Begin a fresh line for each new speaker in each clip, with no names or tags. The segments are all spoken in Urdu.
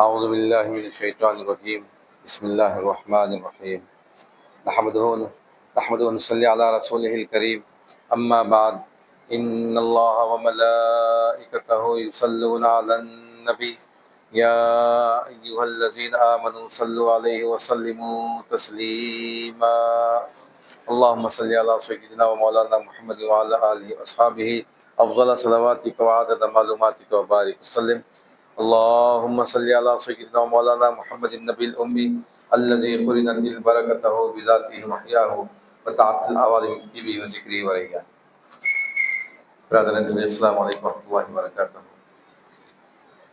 اعوذ باللہ من الشیطان الرجیم بسم اللہ الرحمن الرحیم نحمد ونصلی علی رسولہ الکریم اما بعد ان اللہ وملائکتہ یصلون علی النبی یا ایہا الذین آمنوا صلوا علیہ وسلموا تسلیما اللہم صلی علی سیدنا و مولانا محمد وعلی آلہ واصحابہ افضل صلواتک وعدد معلوماتک وبارک وسلم اللهم صل على سيدنا مولانا محمد النبي الأمي الذي قرنت البركته بذاته محياه وتعطل الأوالي بكتبه وذكره ورحمه. برادران السلام علیکم ورحمۃ اللہ وبرکاتہ.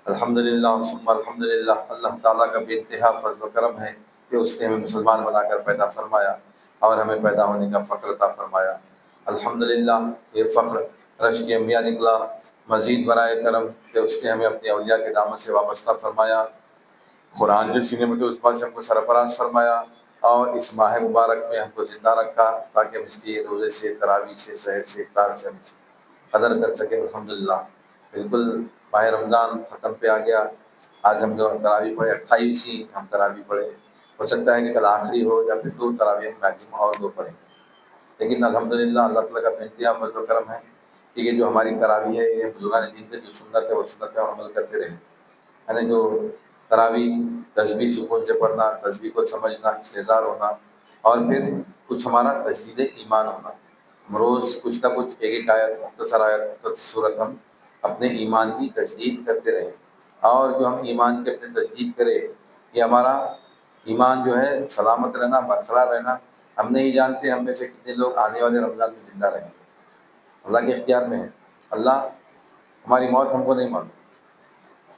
الحمدللہ ثم الحمدللہ، اللہ تعالیٰ کا بے انتہا فضل و کرم ہے کہ اس نے ہمیں مسلمان بنا کر پیدا فرمایا اور ہمیں پیدا ہونے کا فخر عطا فرمایا. الحمدللہ یہ فخر رش کے انبیاء نکلا، مزید برائے کرم کہ اس نے ہمیں اپنے اولیاء کے دامن سے وابستہ فرمایا، قرآن کے سینے میں تو اس بات سے ہم کو سرفراز فرمایا اور اس ماہ مبارک میں ہم کو زندہ رکھا تاکہ ہم اس کے روزے سے، تراویح سے، سحر سے، افطار سے ہم قدر کر سکیں. الحمدللہ بالکل ماہ رمضان ختم پہ آ گیا. آج ہم جو تراویح پڑھے 28 ہم تراویح پڑھے، ہو سکتا ہے کہ کل آخری ہو یا پھر 2 تراویح میکسیمم اور 2 پڑھیں، لیکن الحمدللہ اللہ تعالیٰ کا بے انتہا فضل و کرم ہے کہ یہ جو ہماری تراویح ہے یہ بزرگان دین کے جو سنت ہے وہ سنت پہ عمل کرتے رہے. یعنی جو تراویح تسبیح سکون سے پڑھنا، تسبیح کو سمجھنا، استحضار ہونا، اور پھر کچھ ہمارا تجدید ایمان ہونا. ہم روز کچھ نہ کچھ ایک آیت، مختصر آیت، مختصر صورت ہم اپنے ایمان کی تجدید کرتے رہیں. اور جو ہم ایمان کی اپنے تجدید کرے یہ ہمارا ایمان جو ہے سلامت رہنا، برقرار رہنا. ہم نہیں جانتے ہم میں سے کتنے لوگ آنے والے رمضان میں زندہ رہیں گے، اللہ کے اختیار میں ہے. اللہ ہماری موت ہم کو نہیں معلوم،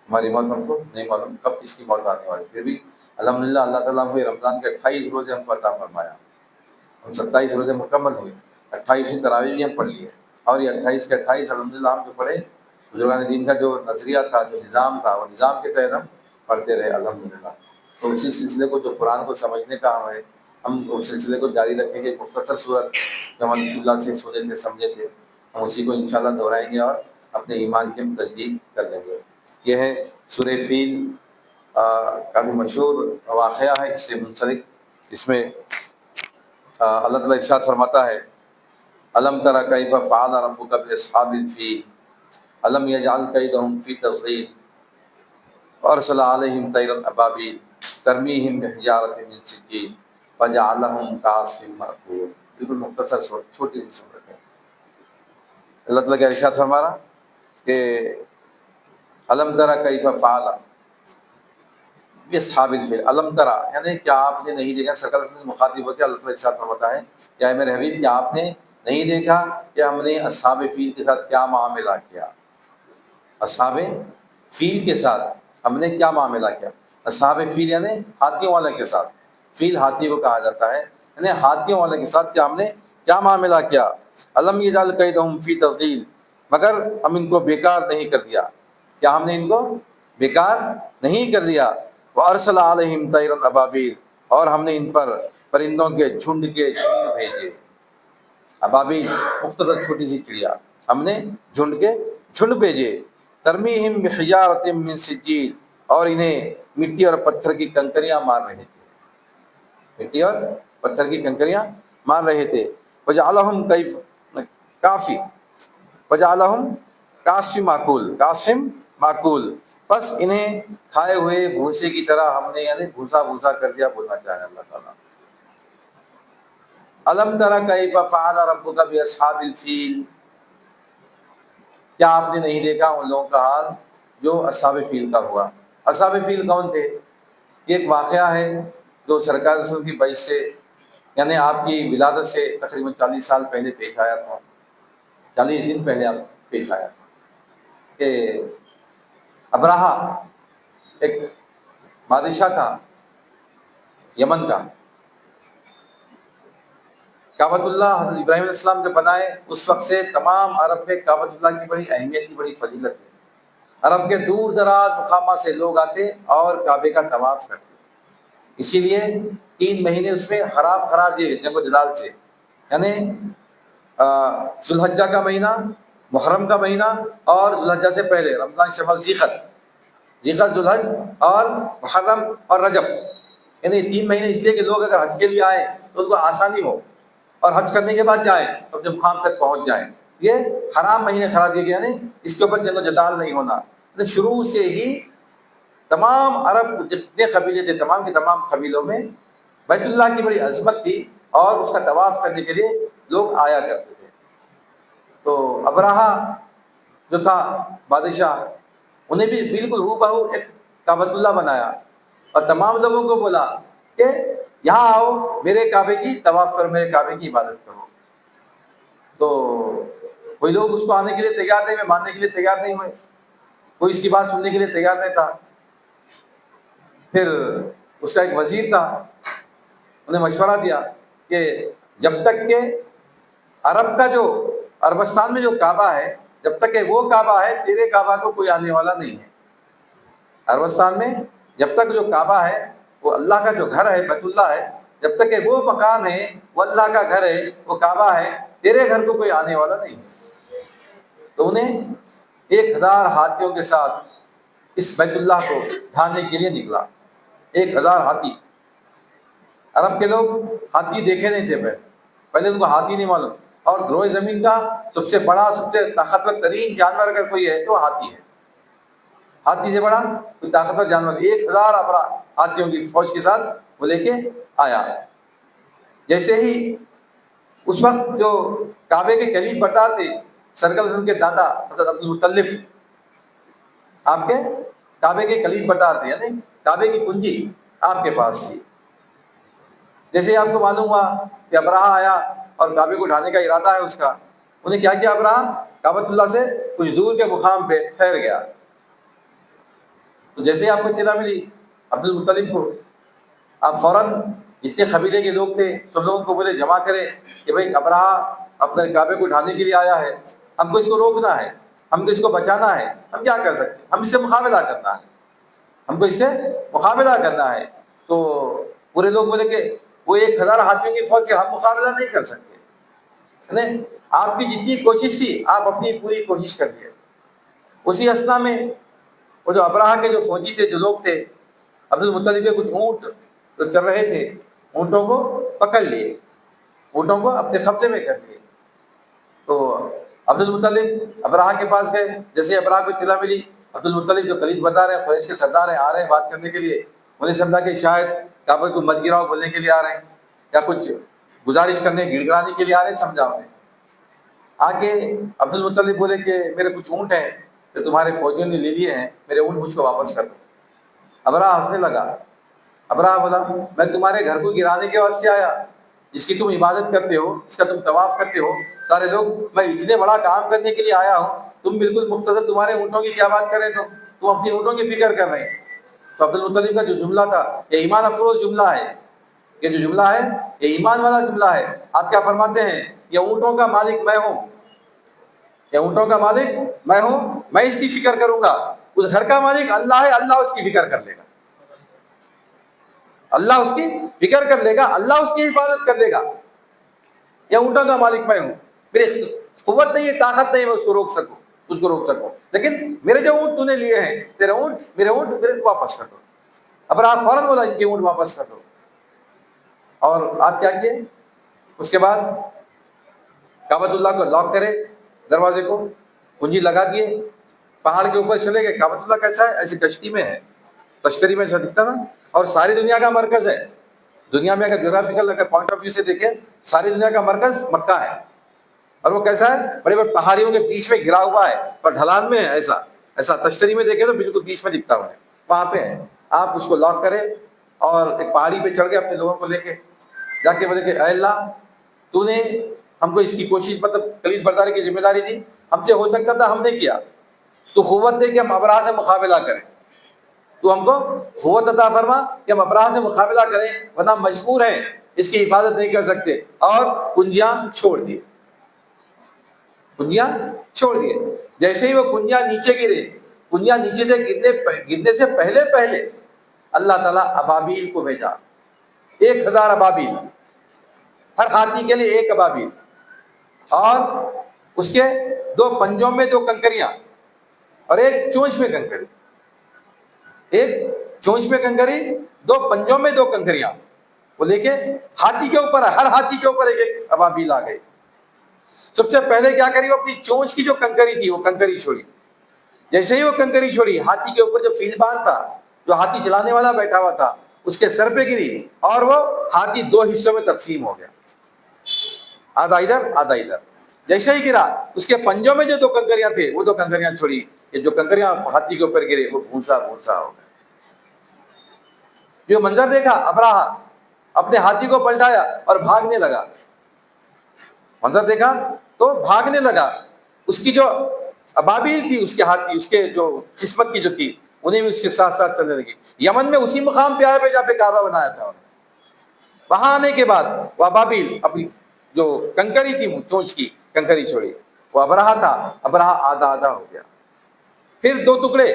ہماری موت ہم کو نہیں معلوم کب کس کی موت آنے والی. پھر بھی الحمدللہ اللہ تعالیٰ کو رمضان کے 28 روزے ہم کو عطا فرمایا. ہم 27 روزے مکمل ہوئے، 28 تراویح بھی ہم پڑھ لیے، اور یہ 28 کے 28 الحمدللہ ہم جو پڑھے بزرگان دین کا جو نظریہ تھا، جو نظام تھا، وہ نظام کے تحت ہم پڑھتے رہے الحمدللہ. تو اسی سلسلے کو جو قرآن کو سمجھنے کا ہم اس سلسلے کو جاری رکھیں گے. مختصر صورت جو ہم اللہ سے سنے تھے، سمجھے تھے، ہم اسی کو انشاءاللہ دہرائیں گے اور اپنے ایمان کی تجدید کر لیں گے. یہ ہے سورہ فیل، کافی مشہور واقعہ ہے اس سے منسلک. اس میں اللہ تعالیٰ ارشاد فرماتا ہے: الم تر کیف فعل ربک باصحاب الفیل الم یجعل کیدہم فی تضلیل وارسل علیہم طیرا ابابیل ترمیہم بحجارۃ من سجیل فجعلہم کعصف مأکول. بالکل مختصر چھوٹی سی صورت ہے. اللہ تعالیٰ کا ارشاد فرما رہا کہ الم تر کیف فعل باصحاب الفیل. الم ترا یعنی کیا آپ نے نہیں دیکھا، سرکار سے مخاطب ہو کے اللہ تعالیٰ ارشاد فرماتا ہے کہ اے میرے حبیب کیا آپ نے نہیں دیکھا کہ ہم نے اصحاب فیل کے ساتھ کیا معاملہ کیا. اصحاب فیل کے ساتھ ہم نے کیا معاملہ کیا. اصحاب فیل یعنی ہاتھیوں والے کے ساتھ، فیل ہاتھی کو کہا جاتا ہے، یعنی ہاتھیوں والے کے ساتھ کیا ہم نے کیا معاملہ کیا. الم یجعل کیدہم فی تضلیل، مگر ہم ان کو بیکار نہیں کر دیا. کیا ہم نے ان کو بیکار نہیں کر دیا. وارسل علیہم طیرا ابابیل، اور ہم نے ان پر پرندوں کے جھنڈ بھیجے. ابابیل مختصر چھوٹی سی چڑیا، ہم نے جھنڈ کے جھنڈ بھیجے. ترمیہم بحجارۃ من سجیل، اور انہیں مٹی اور پتھر کی کنکریاں مار رہے تھے، مٹی اور پتھر کی کنکریاں مار رہے تھے. وجعلہم کعصف ماکول، پس انہیں کھائے ہوئے بھوسے کی طرح ہم نے یعنی بھوسا کر دیا. بولنا چاہے اللہ تعالیٰ. الم تر کیف فعل ربک باصحاب الفیل، کیا آپ نے نہیں دیکھا ان لوگوں کا حال جو اصحاب فیل کا ہوا. اصحاب فیل کون تھے؟ یہ ایک واقعہ ہے جو سرکار رسول کی بعثت سے یعنی آپ کی ولادت سے تقریباً 40 سال پہلے پیش آیا تھا. 40 دن پہلے آپ پیش آیا تھا کہ ابرہہ ایک بادشاہ تھا یمن کا. کعبۃ اللہ حضرت ابراہیم علیہ السلام کے بنائے اس وقت سے تمام عرب میں کعبۃ اللہ کی بڑی اہمیت تھی، بڑی فضیلت ہے. عرب کے دور دراز مقامات سے لوگ آتے اور کعبے کا طواف کرتے. اسی لیے 3 مہینے اس میں حرام قرار دیے جنگ و جدال سے، یعنی ذو الحجہ کا مہینہ، محرم کا مہینہ، اور ذو الحجہ سے پہلے رمضان، شوال، ذی القعدہ. ذیقعدہ، ذوالحج اور محرم اور رجب، یعنی 3 مہینے اس لیے کہ لوگ اگر حج کے لیے آئیں تو ان کو آسانی ہو، اور حج کرنے کے بعد جائیں تو اپنے مقام تک پہنچ جائیں۔ یہ حرام مہینے قرار دیے گئے، یعنی اس کے اوپر جد و جدال نہیں ہونا۔ یعنی شروع سے ہی تمام عرب جتنے قبیلے تھے، تمام کے تمام قبیلوں میں بیت اللہ کی بڑی عظمت تھی، اور اس کا طواف کرنے کے لیے لوگ آیا کرتے تھے۔ تو ابرہہ جو تھا بادشاہ، انہیں بھی بالکل ہو بہو ایک کعبۃ اللہ بنایا، اور تمام لوگوں کو بولا کہ یہاں آؤ، میرے کعبے کی طواف کرو، میرے کعبے کی عبادت کرو۔ تو کوئی لوگ اس کو آنے کے لیے تیار نہیں ہوئے، ماننے کے لیے تیار نہیں ہوئے، کوئی اس کی بات سننے کے لیے تیار نہیں تھا۔ پھر اس کا ایک وزیر تھا، انہیں مشورہ دیا کہ جب تک کہ عرب کا جو عربستان میں جو کعبہ ہے، جب تک کہ وہ کعبہ ہے، تیرے کعبہ کو کوئی آنے والا نہیں ہے۔ عربستان میں جب تک جو کعبہ ہے، وہ اللہ کا جو گھر ہے، بیت اللہ ہے، جب تک کہ وہ مکان ہے، وہ اللہ کا گھر ہے، وہ کعبہ ہے، تیرے گھر کو کوئی آنے والا نہیں ہے۔ تو انہیں 1000 ہاتھیوں کے ساتھ اس بیت اللہ کو ڈھانے کے لیے نکلا۔ 1000 ہاتھی۔ عرب کے لوگ ہاتھی دیکھے نہیں تھے، پہلے ان کو ہاتھی نہیں معلوم، اور گروہ زمین کا سب سے بڑا، سب سے طاقتور ترین جانور اگر کوئی ہے تو ہاتھی ہے۔ ہاتھی سے بڑا کوئی طاقتور جانور، 1000 ہاتھیوں کی فوج کے ساتھ وہ لے کے آیا۔ جیسے ہی اس وقت جو کعبے کے قریب بردار تھے، سرکل ان کے دادا حضرت عبدالمطلب آپ کے کعبے کے قریب بردار تھے، یعنی کعبے کی کنجی آپ کے پاس تھی۔ جیسے ہی آپ کو معلوم ہوا کہ ابرہہ آیا اور کعبے کو ڈھانے کا ارادہ ہے اس کا، انہیں کیا کیا، ابرہہ کعبۃ اللہ سے کچھ دور کے مقام پہ ٹھہر گیا۔ تو جیسے ہی آپ کو اطلاع ملی عبدالمطلب کو، آپ فوراً جتنے قبیلے کے لوگ تھے سب لوگوں کو بولے جمع کرے کہ بھائی ابرہہ اپنے کعبے کو ڈھانے کے لیے آیا ہے، ہم کو اس کو روکنا ہے، ہم کو اس کو بچانا ہے، ہم کیا کر سکتے ہیں، ہم اس سے مقابلہ کرنا ہے، ہم کو اس سے مقابلہ کرنا ہے۔ تو پورے لوگ بولے کہ وہ 1000 ہاتھیوں کی فوج سے ہم مقابلہ نہیں کر سکتے، نہیں، آپ کی جتنی کوشش تھی آپ اپنی پوری کوشش کر لیے۔ اسی اثنا میں وہ جو ابرہہ کے جو فوجی تھے، جو لوگ تھے، عبدالمطلب کے کچھ اونٹ جو چل رہے تھے، اونٹوں کو پکڑ لیے، اونٹوں کو اپنے قبضے میں کر لیے۔ تو عبدالمطلب ابرہہ کے پاس گئے۔ جیسے ابرہہ کو اطلاع ملی، عبدالمطلب جو قریب بردار ہیں، قریش کے سردار ہیں، آ رہے ہیں بات کرنے کے لیے، انہیں سمجھا کہ شاید کعبہ کو مت گراؤ بولنے کے لیے آ رہے ہیں، یا کچھ گزارش کرنے گڑ گڑانے کے لیے آ رہے ہیں، سمجھا انہیں۔ آگے عبدالمطلب بولے کہ میرے کچھ اونٹ ہیں جو تمہارے فوجیوں نے لے لیے ہیں، میرے اونٹ مجھ کو واپس کر دو۔ ابرہہ ہنسنے لگا۔ ابرہہ بولا میں تمہارے گھر کو گرانے کے واسطے آیا، جس کی تم عبادت کرتے ہو، جس کا تم طواف کرتے ہو سارے لوگ، میں اتنے بڑا کام کرنے کے لیے آیا ہوں، تم بالکل مختصر تمہارے اونٹوں کی کیا بات کر رہے، تو تم اپنی اونٹوں کی فکر کر رہے ہیں۔ تو عبدالمطلب کا جو جملہ تھا یہ ایمان افروز جملہ ہے، یہ جو جملہ ہے یہ ایمان والا جملہ ہے۔ آپ کیا فرماتے ہیں، یہ اونٹوں کا مالک میں ہوں، یہ اونٹوں کا مالک میں ہوں، میں اس کی فکر کروں گا۔ اس گھر کا مالک اللہ ہے، اللہ اس کی فکر کر لے گا، اللہ اس کی فکر کر لے گا، اللہ اس کی حفاظت کر لے گا۔ یا اونٹوں کا مالک میں ہوں، میری قوت نہیں ہے، طاقت نہیں ہے میں اس کو روک سکوں، لیکن میرے جو اونٹ تو نے لیے ہیں، میرے اونٹ میرے کو واپس کر دو۔ اب آپ فوراً بولا ان کے اونٹ واپس کر دو۔ اور آپ کیا کیے، اس کے بعد کعبۃ اللہ کو لاک کرے، دروازے کو کنجی لگا دیے، پہاڑ کے اوپر چلے گئے۔ کعبۃ اللہ کیسا ہے، ایسی کشتی میں ہے، تشتری میں ایسا دکھتا نا، اور ساری دنیا کا مرکز ہے۔ دنیا میں اگر جغرافیکل اگر پوائنٹ آف ویو سے دیکھیں، ساری دنیا کا مرکز مکہ ہے، اور وہ کیسا ہے، بڑے بڑے پہاڑیوں کے بیچ میں گھرا ہوا ہے، اور ڈھلان میں ہے، ایسا تشتری میں دیکھیں تو بالکل بیچ میں دکھتا ہوا ہے، وہاں پہ ہے۔ آپ اس کو لاک کرے اور ایک پہاڑی پہ چڑھ کے اپنے لوگوں کو لے کے جا کے بولے کہ اے اللہ، تو نے ہم کو اس کی کوشش، مطلب کلید برداری کی ذمہ داری دی، ہم سے ہو سکتا تھا ہم نے کیا، تو قوت دے کہ ہم ابرہہ سے مقابلہ کریں، تو ہم کو قوت عطا فرما کہ ہم ابرہہ سے مقابلہ کریں، ورنہ مجبور ہیں، اس کی حفاظت نہیں کر سکتے۔ اور کنجیاں چھوڑ دیے، کنجیاں چھوڑ دیے۔ جیسے ہی وہ کنجیاں نیچے گرے، کنجیاں نیچے سے گرنے سے پہلے اللہ تعالیٰ ابابیل کو بھیجا، 1000 ابابیل، ہر ہاتھی کے لیے 1 ابابیل، اور اس کے 2 پنجوں میں 2 کنکریاں، اور 1 چونچ میں کنکری۔ ایک چونچ میں کنکری، دو پنجوں میں دو کنکریاں، وہ لے کے ہاتھی کے اوپر، ہر ہاتھی کے اوپر ایک ایک ابابیل آ گئے۔ سب سے پہلے کیا کری، وہ اپنی چونچ کی جو کنکری تھی وہ کنکری چھوڑی، جیسے ہی وہ کنکری چھوڑی، ہاتھی کے اوپر جو فیلبان تھا، جو ہاتھی چلانے والا بیٹھا ہوا تھا، اس کے سر پہ گری، اور وہ ہاتھی دو حصوں میں تقسیم ہو گیا، آدھا ادھر آدھا ادھر۔ جیسے ہی گرا، اس کے پنجوں میں جو دو کنکریاں تھے وہ دو کنکریاں چھوڑی، یہ جو کنکریاں ہاتھی کے اوپر گرے وہ بھوسا بھوسا ہو گئے۔ جو منظر دیکھا ابراہا، اپنے ہاتھی کو پلٹایا اور بھاگنے لگا، منظر دیکھا تو بھاگنے لگا۔ اس کی جو ابابیل تھی، اس کے ہاتھی، اس کے جو قسمت کی جو تھی، انہیں بھی اس کے ساتھ ساتھ چلنے لگی۔ یمن میں اسی مقام پہ آئے پہ جہاں پہ کعبہ بنایا تھا انہوں نے۔ وہاں آنے کے بعد وہ ابابیل اپنی جو کنکری تھی، چونچ کی کنکری چھوڑی، وہ ابراہا تھا، ابراہا آدھا آدھا ہو گیا۔ پھر دو ٹکڑے،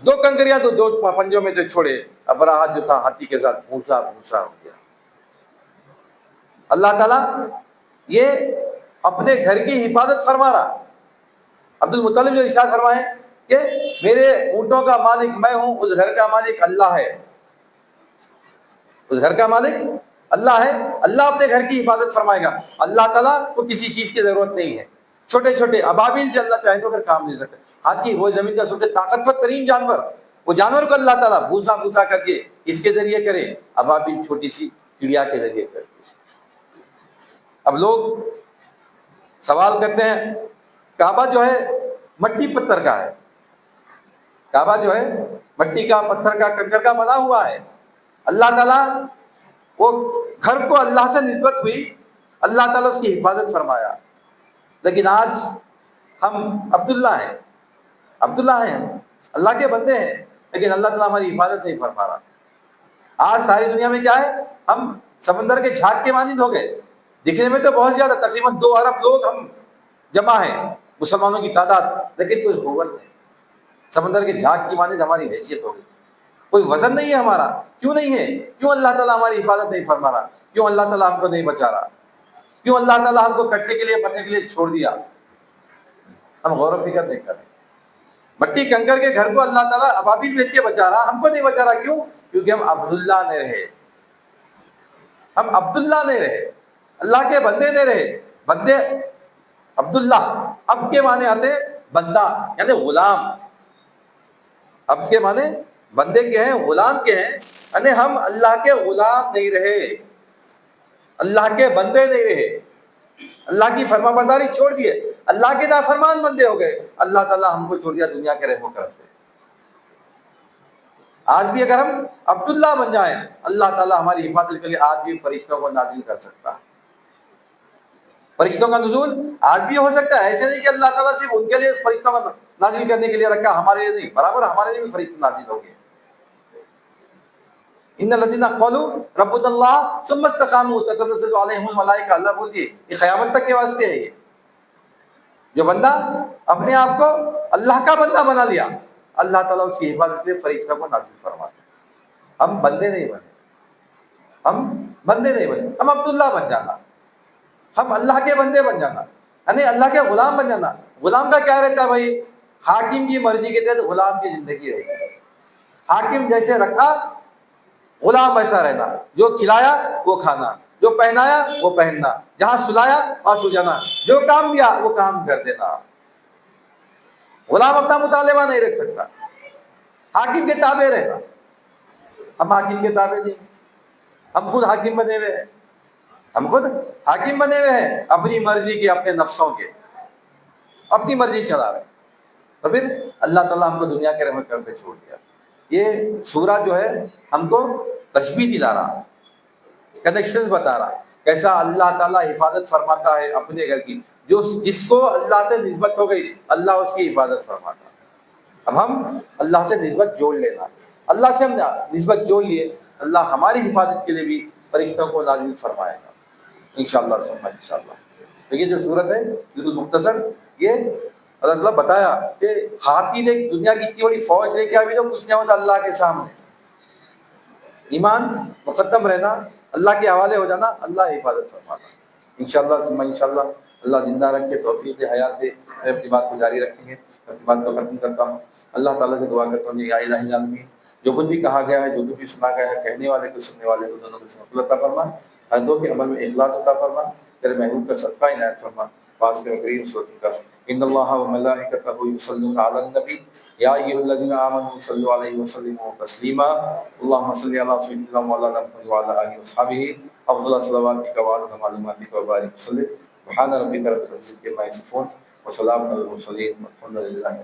دو کنکریاں تو دو پنجوں میں جو چھوڑے، ابراہا جو تھا ہاتھی کے ساتھ بھوسا بھوسا ہو گیا۔ اللہ تعالیٰ یہ اپنے گھر کی حفاظت فرما رہا۔ عبد المطلب جو ارشاد فرمائے کہ میرے اونٹوں کا مالک میں ہوں، اس گھر کا مالک اللہ ہے، اس گھر کا مالک اللہ ہے، اللہ اپنے گھر کی حفاظت فرمائے گا۔ اللہ تعالیٰ کو کسی چیز کی ضرورت نہیں ہے۔ چھوٹے چھوٹے ابابیل سے اللہ چاہے تو اگر کام لے سکتے۔ ہاتھی وہ زمین کا سب سے طاقتور ترین جانور، وہ جانور کو اللہ تعالیٰ بھوسا بھوسا کر کے اس کے ذریعے کرے، ابابیل چھوٹی سی چڑیا کے ذریعے کرے۔ اب لوگ سوال کرتے ہیں، کعبہ جو ہے مٹی پتھر کا ہے، کعبہ جو ہے مٹی کا، پتھر کا، کنکر کا بنا ہوا ہے۔ اللہ تعالیٰ وہ گھر کو اللہ سے نسبت ہوئی، اللہ تعالیٰ اس کی حفاظت فرمایا۔ لیکن آج ہم عبداللہ ہیں، عبداللہ ہیں، اللہ کے بندے ہیں، لیکن اللہ تعالیٰ ہماری حفاظت نہیں فرما رہا۔ آج ساری دنیا میں کیا ہے، ہم سمندر کے جھاگ کے مانند ہو گئے، دکھنے میں تو بہت زیادہ، تقریباً 2 ارب لوگ ہم جمع ہیں، مسلمانوں کی تعداد، لیکن کوئی قوت نہیں۔ سمندر کے جھاگ کی مانند ہماری حیثیت ہو گئی، کوئی وزن نہیں ہے ہمارا۔ کیوں نہیں ہے؟ کیوں اللہ تعالیٰ ہماری حفاظت نہیں فرما رہا؟ کیوں اللہ تعالیٰ ہم کو نہیں بچا رہا؟ کیوں اللہ تعالیٰ ہم کو کٹنے کے لیے، مرنے کے لیے چھوڑ دیا؟ ہم غور و فکر نہیں کر رہے۔ مٹی کنکر کے گھر کو اللہ تعالیٰ ابابیل بھیج کے بچا رہا، ہم کو نہیں بچا رہا۔ کیوں؟ کیونکہ ہم عبداللہ نہیں رہے، ہم عبداللہ نہیں رہے، اللہ کے بندے نہیں رہے۔ بندے عبداللہ، عبد کے معنی آتے بندہ، یعنی غلام۔ عبد کے معنی بندے کے ہیں، غلام کے ہیں، یعنی ہم اللہ کے غلام نہیں رہے، اللہ کے بندے نہیں رہے، اللہ کی فرما برداری چھوڑ دیے، اللہ کے نافرمان بندے ہو گئے، اللہ تعالیٰ ہم کو چھوڑ دیا دنیا کے رحم و کرم پہ۔ آج بھی اگر ہم عبداللہ بن جائیں، اللہ تعالیٰ ہماری حفاظت کے لیے آج بھی فرشتوں کو نازل کر سکتا ہے۔ فرشتوں کا نزول آج بھی ہو سکتا ہے، ایسے نہیں کہ اللہ تعالیٰ صرف ان کے لیے فرشتوں کا نازل کرنے کے لیے رکھا، ہمارے لیے نہیں، برابر ہمارے لیے بھی فرشتے نازل ہو گئے۔ ان الذین قالوا ربنا اللہ ثم استقاموا تتنزل علیہم الملائکہ، اللہ بولیے یہ قیامت تک کے واسطے ہے۔ یہ جو بندہ اپنے آپ کو اللہ کا بندہ بنا لیا، اللہ تعالیٰ اس کی حفاظت کے لیے فرشتوں کو نازل فرماتے ہیں۔ ہم بندے نہیں بنے، ہم بندے نہیں بنے، ہم عبداللہ بن جانا، ہم اللہ کے بندے بن جانا، یعنی اللہ کے غلام بن جانا۔ غلام کا کیا رہتا ہے بھائی؟ حاکم کی مرضی کے تحت غلام کی زندگی رہے گی۔ حاکم جیسے رکھا، غلام ایسا رہنا، جو کھلایا وہ کھانا، جو پہنایا وہ پہننا، جہاں سلایا وہاں سو جانا، جو کام دیا وہ کام کر دینا۔ غلام اپنا مطالبہ نہیں رکھ سکتا، حاکم کے تابع رہنا۔ ہم حاکم کے تابع نہیں، ہم خود حاکم بنے ہوئے ہیں، ہم خود حاکم بنے ہوئے ہیں، اپنی مرضی کے، اپنے نفسوں کے، اپنی مرضی چلا رہے ہیں۔ تو پھر اللہ تعالیٰ ہم کو دنیا کے رحمت کر کے چھوڑ دیا۔ یہ سورہ جو ہے ہم کو تشبیہ دلا رہا، کنیکشنز بتا رہا، کیسا اللہ تعالیٰ حفاظت فرماتا ہے اپنے گھر کی۔ جو جس کو اللہ سے نسبت ہو گئی، اللہ اس کی حفاظت فرماتا ہے۔ اب ہم اللہ سے نسبت جوڑ لینا، اللہ سے ہم نسبت جوڑ لیے، اللہ ہماری حفاظت کے لیے بھی فرشتوں کو نازل فرمائے گا انشاءاللہ ثم انشاءاللہ۔ تو یہ جو صورت ہے بالکل مختصر، یہ اللہ تعالیٰ بتایا کہ ہاتھی نے دنیا کی اتنی بڑی فوج لے کے ابھی تو کچھ نہیں ہوتا اللہ کے سامنے۔ ایمان مقدم رہنا، اللہ کے حوالے ہو جانا، اللہ حفاظت فرمانا انشاءاللہ ثم انشاءاللہ۔ اللہ زندہ رکھ کے توفیق حیات دے، میں اپنی بات کو جاری رکھیں گے، میں اپنی بات کو ختم کرتا ہوں۔ اللہ تعالیٰ سے دعا کرتا ہوں یا الہ العالمین، جو کچھ بھی کہا گیا ہے، جو کچھ بھی سنا گیا ہے، کہنے والے کو سننے والے کو دونوں کو سمجھ عطا فرما، ہر دو کے عمل میں اخلاص عطا فرما، تیرے محبوب کا صدقہ عنایت فرما۔ پاس کے کریم صلی کا ان اللہ و ملائکتہ یصلون علی النبی یا ایھا الذین آمنوا صلوا علیہ وسلموا تسلیما اللهم صل علی سیدنا مولانا محمد وعلی آلہ وصحبہ افضل صلواتک و معلوماتک و بارک وسلم۔ سبحان ربک رب العزۃ عما یصفون وسلام علی المرسلین والحمد للہ۔